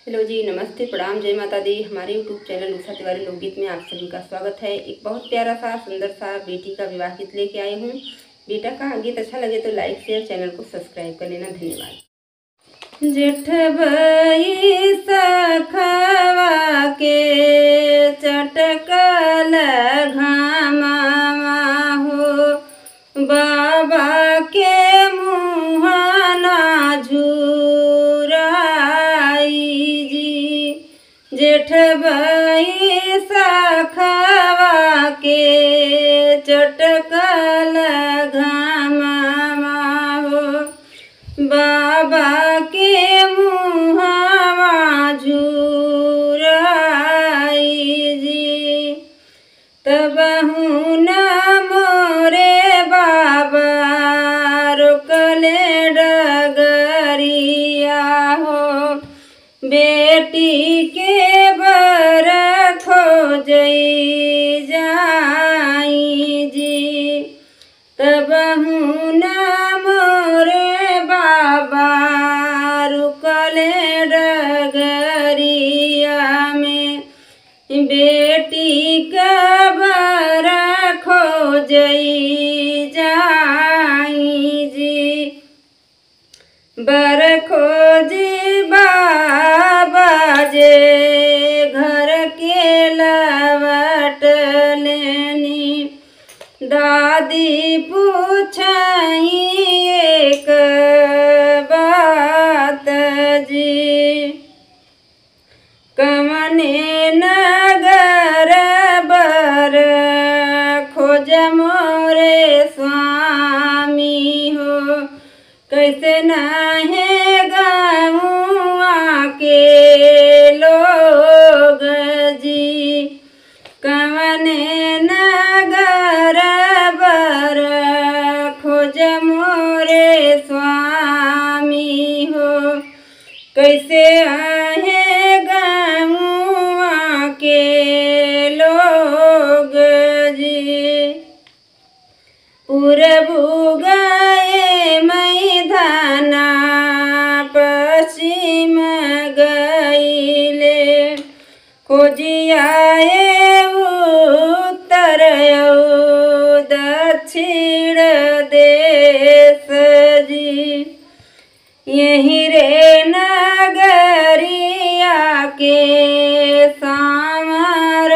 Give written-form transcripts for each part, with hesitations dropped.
Hello जी, नमस्ते, प्रणाम, जय माता दी। हमारे यूट्यूब चैनल उषा तिवारी लोकगीत में आप सभी का स्वागत है। एक बहुत प्यारा सा सुंदर सा बेटी का विवाह गीत लेके आई हूँ। बेटा का गीत अच्छा लगे तो लाइक शेयर चैनल को सब्सक्राइब कर लेना। धन्यवाद। जेठ बई सखवा के चटकल घामा हो, बाबा के मुहाना जेठ बई सखवा के चटकल घामा हो, बाबा के मुहावा झुराई जी। तबहु न मोरे बाबा रोकले डगरिया हो, बेटी के बर खोजई जाई जी। तबहु न मोरे बाबा रुकले डगरिया में, बेटी का बर खोजई जाई जी। बर खोजी बाबा जे घर के लवट लेनी, दादी पूछई एक बात जी। कमने नगर बर खोज मोरे स्वामी हो, कैसे नहे गाँवा के लोग जी। कवने नगर बर खोज मोरे स्वामी हो, कैसे आहे गाँवा के लोग जी। पूरबु गए मैदाना पश्चिम गईले, खोजियाए उत्तर दक्षिण देश जी। यही रे नगरिया के सामर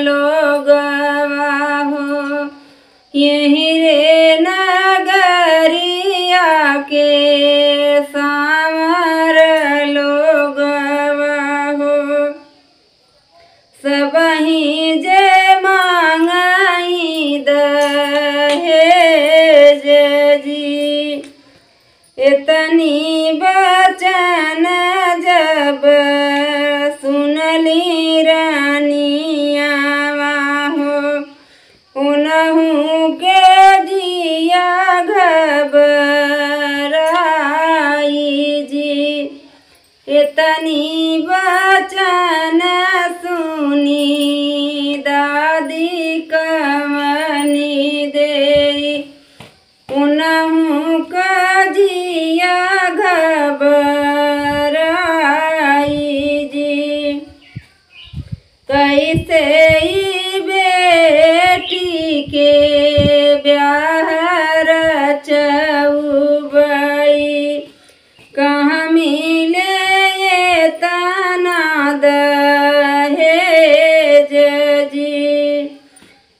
लोगवा हो, यही रे नगरिया के सामर लोगवा हो। सबही जे मांगई दहेज जी, इतनी बचन जब सुनली रानिया हो, उनहु के जिया घबराई जी। इतनी बचन सुनी दादी कमनी दे, उनहु का जिया घबराई जी। कैसे ही बेटी के ब्याह रचउबई, कहाँ मिले ये तना दहेज जी।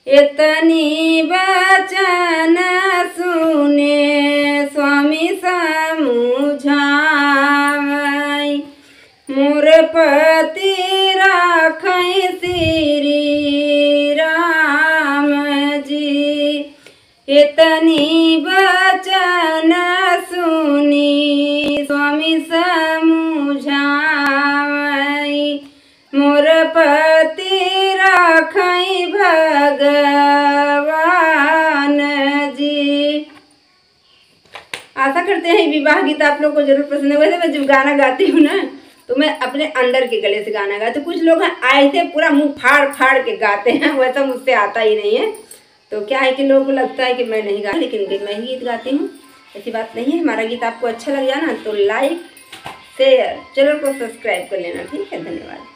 इतनी बचन सुने स्वामी समुझाई, मोर पति राखई श्री राम जी। इतनी बचन सुनी स्वामी समुझाई, मोर पति राखई भगवान जी। आशा करते हैं विवाह गीत आप लोग को जरूर पसंद है। वैसे मैं जब गाना गाती हूँ ना तो मैं अपने अंदर के गले से गाना गाती हूँ। कुछ लोग ऐसे पूरा मुंह फाड़ फाड़ के गाते हैं, वैसा मुझसे आता ही नहीं है। तो क्या है कि लोगों को लगता है कि मैं नहीं गा, लेकिन मैं ही गीत गाती हूँ। ऐसी बात नहीं है। हमारा गीत आपको अच्छा लग जाए ना तो लाइक शेयर, चैनल को सब्सक्राइब कर लेना। ठीक है, धन्यवाद।